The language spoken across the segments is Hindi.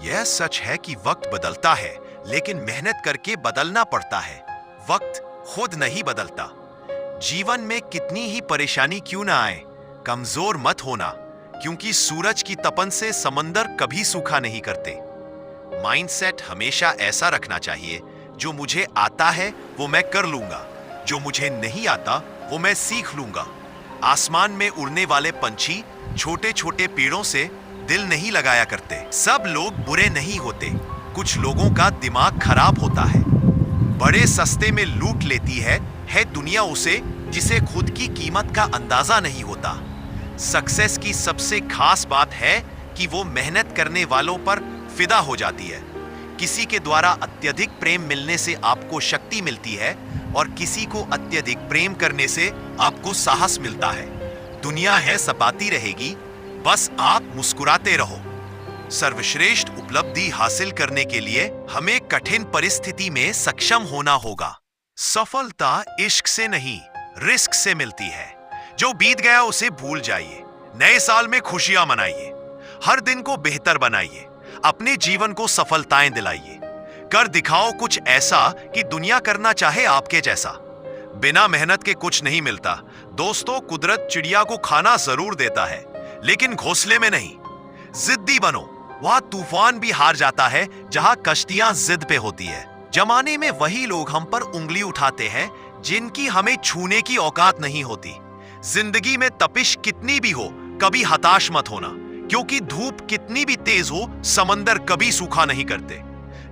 यह सच है कि वक्त बदलता है, लेकिन मेहनत करके बदलना पड़ता है। वक्त खुद नहीं बदलता। जीवन में कितनी ही परेशानी क्यों ना आए, कमजोर मत होना, क्योंकि सूरज की तपन से समंदर कभी सूखा नहीं करते। माइंडसेट हमेशा ऐसा रखना चाहिए, जो मुझे आता है वो मैं कर लूंगा, जो मुझे नहीं आता वो मैं सीख लूंगा। आसमान में उड़ने वाले पंछी छोटे छोटे पेड़ों से दिल नहीं लगाया करते। सब लोग बुरे नहीं होते, कुछ लोगों का दिमाग खराब होता है। बड़े सस्ते में लूट लेती है दुनिया उसे, जिसे खुद की कीमत का अंदाजा नहीं होता। सक्सेस की सबसे खास बात है कि वो मेहनत करने वालों पर फिदा हो जाती है। किसी के द्वारा अत्यधिक प्रेम मिलने से आपको शक्ति मिलती है, और किसी को अत्यधिक प्रेम करने से आपको साहस मिलता है। दुनिया है सपाती रहेगी, बस आप मुस्कुराते रहो। सर्वश्रेष्ठ उपलब्धि हासिल करने के लिए हमें कठिन परिस्थिति में सक्षम होना होगा। सफलता इश्क से नहीं, रिस्क से मिलती है। जो बीत गया उसे भूल जाइए। नए साल में खुशियां मनाइए, हर दिन को बेहतर बनाइए, अपने जीवन को सफलताएं दिलाइए। कर दिखाओ कुछ ऐसा कि दुनिया करना चाहे आपके जैसा। बिना मेहनत के कुछ नहीं मिलता। दोस्तों, कुदरत चिड़िया को खाना जरूर देता है, लेकिन घोंसले में नहीं। जिद्दी बनो, वहां तूफान भी हार जाता है जहां कश्तियां जिद पे होती है। जमाने में वही लोग हम पर उंगली उठाते हैं जिनकी हमें छूने की औकात नहीं होती। जिंदगी में तपिश कितनी भी हो, कभी हताश मत होना, क्योंकि धूप कितनी भी तेज हो, समंदर कभी सूखा नहीं करते।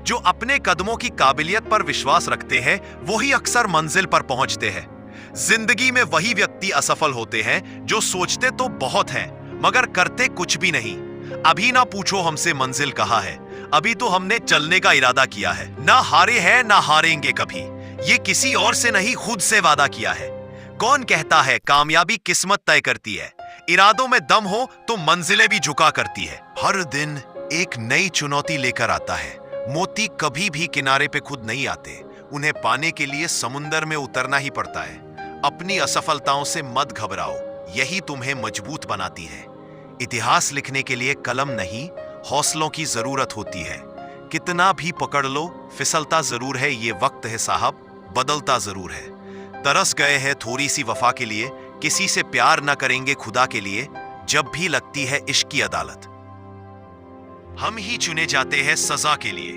जो अपने कदमों की काबिलियत पर विश्वास रखते हैं, वही अक्सर मंजिल पर पहुंचते हैं। जिंदगी में वही व्यक्ति असफल होते हैं जो सोचते तो बहुत हैं, मगर करते कुछ भी नहीं। अभी ना पूछो हमसे मंजिल कहाँ है, अभी तो हमने चलने का इरादा किया है। ना हारे हैं ना हारेंगे कभी, ये किसी और से नहीं, खुद से वादा किया है। कौन कहता है कामयाबी किस्मत तय करती है? इरादों में दम हो तो मंजिलें भी झुका करती है। हर दिन एक नई चुनौती लेकर आता है। मोती कभी भी किनारे पे खुद नहीं आते, उन्हें पाने के लिए समुंदर में उतरना ही पड़ता है। अपनी असफलताओं से मत घबराओ, यही तुम्हें मजबूत बनाती है। इतिहास लिखने के लिए कलम नहीं, हौसलों की जरूरत होती है। कितना भी पकड़ लो, फिसलता जरूर है ये वक्त है साहब, बदलता जरूर है। तरस गए हैं थोड़ी सी वफा के लिए, किसी से प्यार न करेंगे खुदा के लिए, जब भी लगती है इश्क की अदालत। हम ही चुने जाते हैं सजा के लिए।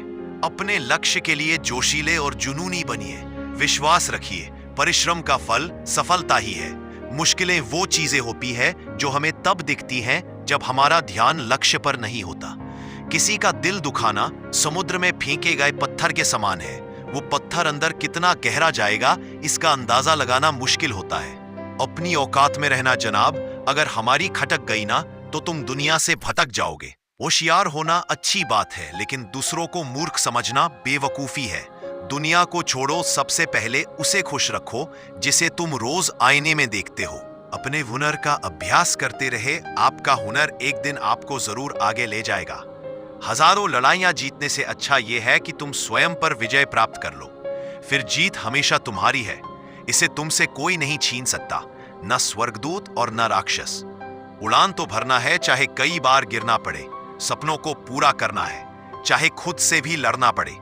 अपने लक्ष्य के लिए जोशीले और जुनूनी बनिए। विश्वास रखिए, परिश्रम का फल सफलता ही है। मुश्किलें वो चीजें होती है जो हमें तब दिखती हैं जब हमारा ध्यान लक्ष्य पर नहीं होता। किसी का दिल दुखाना समुद्र में फेंके गए पत्थर के समान है। वो पत्थर अंदर कितना गहरा जाएगा, इसका अंदाजा लगाना मुश्किल होता है। अपनी औकात में रहना जनाब, अगर हमारी खटक गई ना तो तुम दुनिया से भटक जाओगे। होशियार होना अच्छी बात है, लेकिन दूसरों को मूर्ख समझना बेवकूफी है। दुनिया को छोड़ो, सबसे पहले उसे खुश रखो जिसे तुम रोज आईने में देखते हो। अपने हुनर का अभ्यास करते रहे, आपका हुनर एक दिन आपको जरूर आगे ले जाएगा। हजारों लड़ाइयां जीतने से अच्छा यह है कि तुम स्वयं पर विजय प्राप्त कर लो, फिर जीत हमेशा तुम्हारी है। इसे तुमसे कोई नहीं छीन सकता, न स्वर्गदूत और न राक्षस। उड़ान तो भरना है, चाहे कई बार गिरना पड़े। सपनों को पूरा करना है, चाहे खुद से भी लड़ना पड़े।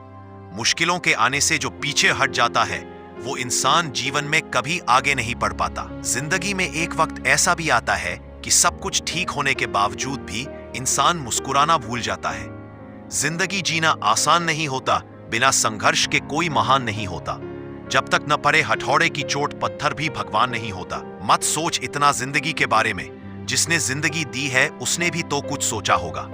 मुश्किलों के आने से जो पीछे हट जाता है, वो इंसान जीवन में कभी आगे नहीं बढ़ पाता। जिंदगी में एक वक्त ऐसा भी आता है कि सब कुछ ठीक होने के बावजूद भी इंसान मुस्कुराना भूल जाता है। जिंदगी जीना आसान नहीं होता, बिना संघर्ष के कोई महान नहीं होता। जब तक न पड़े हथौड़े की चोट, पत्थर भी भगवान नहीं होता। मत सोच इतना जिंदगी के बारे में, जिसने जिंदगी दी है उसने भी तो कुछ सोचा होगा।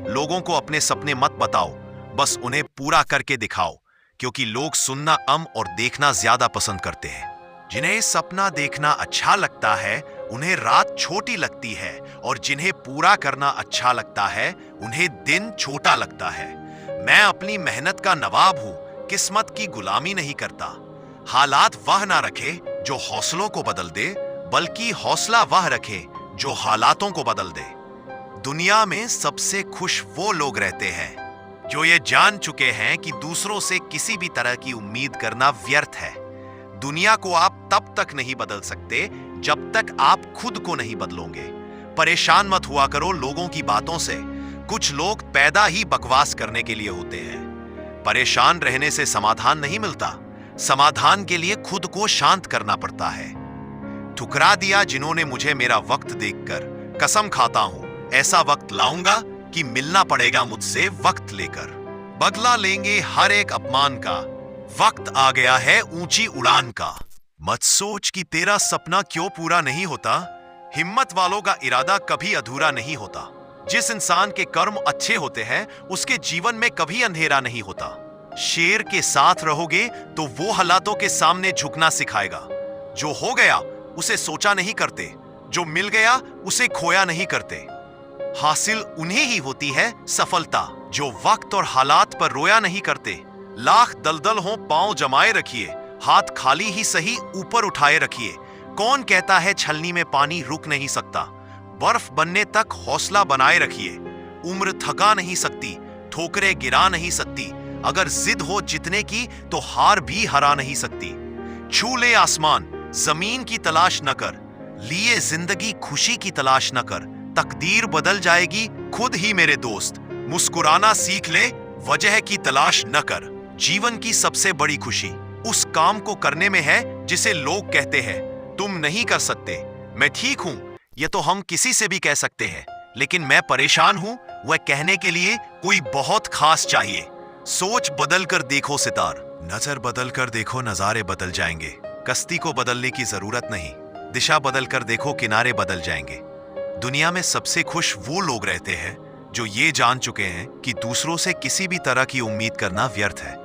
लोगों को अपने सपने मत बताओ, बस उन्हें पूरा करके दिखाओ, क्योंकि लोग सुनना और देखना ज्यादा पसंद करते हैं। जिन्हें सपना देखना अच्छा लगता है, उन्हें रात छोटी लगती है, और जिन्हें पूरा करना अच्छा लगता है, उन्हें दिन छोटा लगता है। मैं अपनी मेहनत का नवाब हूं, किस्मत की गुलामी नहीं करता। हालात वह ना रखे जो हौसलों को बदल दे, बल्कि हौसला वह रखे जो हालातों को बदल दे। दुनिया में सबसे खुश वो लोग रहते हैं जो ये जान चुके हैं कि दूसरों से किसी भी तरह की उम्मीद करना व्यर्थ है। दुनिया को आप तब तक नहीं बदल सकते जब तक आप खुद को नहीं बदलोगे। परेशान मत हुआ करो लोगों की बातों से। कुछ लोग पैदा ही बकवास करने के लिए होते हैं। परेशान रहने से समाधान नहीं मिलता, समाधान के लिए खुद को शांत करना पड़ता है। ठुकरा दिया जिन्होंने मुझे मेरा वक्त देखकर, कसम खाता हूं ऐसा वक्त लाऊंगा कि मिलना पड़ेगा मुझसे वक्त लेकर। बदला लेंगे हर एक अपमान का, वक्त आ गया है ऊंची उड़ान का। मत सोच कि तेरा सपना क्यों पूरा नहीं होता, हिम्मत वालों का इरादा कभी अधूरा नहीं होता। जिस इंसान के कर्म अच्छे होते हैं उसके जीवन में कभी अंधेरा नहीं होता। शेर के साथ रहोगे तो वो हालातों के सामने झुकना सिखाएगा। जो हो गया उसे सोचा नहीं करते, जो मिल गया उसे खोया नहीं करते। हासिल उन्हें ही होती है सफलता जो वक्त और हालात पर रोया नहीं करते। लाख दलदल हो पांव जमाए रखिए, हाथ खाली ही सही ऊपर उठाए रखिए। कौन कहता है छलनी में पानी रुक नहीं सकता, बर्फ बनने तक हौसला बनाए रखिए। उम्र थका नहीं सकती, ठोकरें गिरा नहीं सकती। अगर जिद हो जितने की तो हार भी हरा नहीं सकती। छू ले आसमान, जमीन की तलाश न कर, लिए जिंदगी खुशी की तलाश न कर। तकदीर बदल जाएगी खुद ही मेरे दोस्त, मुस्कुराना सीख ले, वजह की तलाश न कर। जीवन की सबसे बड़ी खुशी उस काम को करने में है जिसे लोग कहते हैं तुम नहीं कर सकते। मैं ठीक हूं ये तो हम किसी से भी कह सकते हैं, लेकिन मैं परेशान हूं वह कहने के लिए कोई बहुत खास चाहिए। सोच बदल कर देखो सितार, नजर बदल कर देखो नजारे बदल जाएंगे। कश्ती को बदलने की जरूरत नहीं, दिशा बदल कर देखो किनारे बदल जाएंगे। दुनिया में सबसे खुश वो लोग रहते हैं जो ये जान चुके हैं कि दूसरों से किसी भी तरह की उम्मीद करना व्यर्थ है।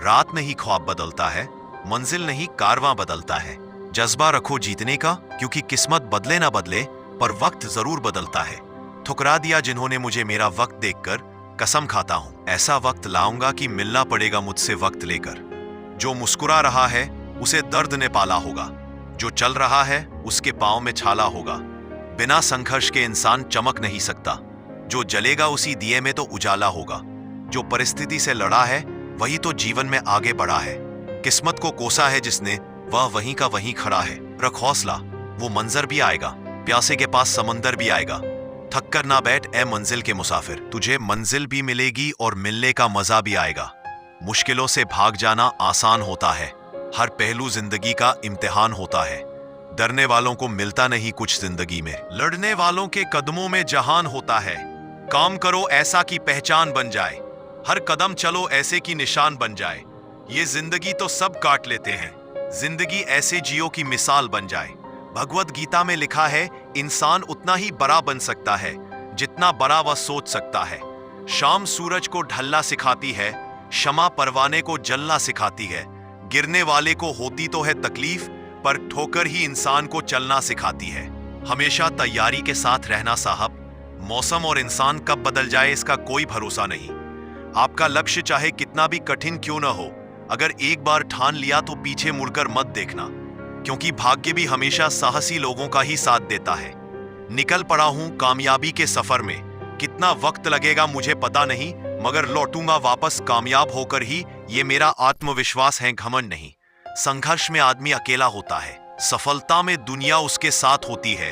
रात नहीं ख्वाब बदलता है, मंजिल नहीं कारवां बदलता है। जज्बा रखो जीतने का, क्योंकि किस्मत बदले ना बदले पर वक्त जरूर बदलता है। ठुकरा दिया जिन्होंने मुझे मेरा वक्त देखकर, कसम खाता हूं ऐसा वक्त लाऊंगा कि मिलना पड़ेगा मुझसे वक्त लेकर। जो मुस्कुरा रहा है उसे दर्द ने पाला होगा, जो चल रहा है उसके पांव में छाला होगा। बिना संघर्ष के इंसान चमक नहीं सकता, जो जलेगा उसी दिए में तो उजाला होगा। जो परिस्थिति से लड़ा है वही तो जीवन में आगे बढ़ा है। किस्मत को कोसा है जिसने, वह वहीं का वहीं खड़ा है। रख हौसला, वो मंजर भी आएगा, प्यासे के पास समंदर भी आएगा। थक कर ना बैठ ए मंजिल के मुसाफिर, तुझे मंजिल भी मिलेगी और मिलने का मजा भी आएगा। मुश्किलों से भाग जाना आसान होता है, हर पहलू जिंदगी का इम्तिहान होता है। डरने वालों को मिलता नहीं कुछ जिंदगी में, लड़ने वालों के कदमों में जहान होता है। काम करो ऐसा की पहचान बन जाए, हर कदम चलो ऐसे की निशान बन जाए। ये जिंदगी तो सब काट लेते हैं, जिंदगी ऐसे जियो की मिसाल बन जाए। भगवत गीता में लिखा है इंसान उतना ही बड़ा बन सकता है जितना बड़ा वह सोच सकता है। शाम सूरज को ढलना सिखाती है, शमा परवाने को जलना सिखाती है। गिरने वाले को होती तो है तकलीफ, पर ठोकर ही इंसान को चलना सिखाती है। हमेशा तैयारी के साथ रहना साहब, मौसम और इंसान कब बदल जाए इसका कोई भरोसा नहीं। आपका लक्ष्य चाहे कितना भी कठिन क्यों न हो, अगर एक बार ठान लिया तो पीछे मुड़कर मत देखना, क्योंकि भाग्य भी हमेशा साहसी लोगों का ही साथ देता है। निकल पड़ा हूं कामयाबी के सफर में, कितना वक्त लगेगा मुझे पता नहीं, मगर लौटूंगा वापस कामयाब होकर ही, ये मेरा आत्मविश्वास है, घमंड नहीं। संघर्ष में आदमी अकेला होता है, सफलता में दुनिया उसके साथ होती है।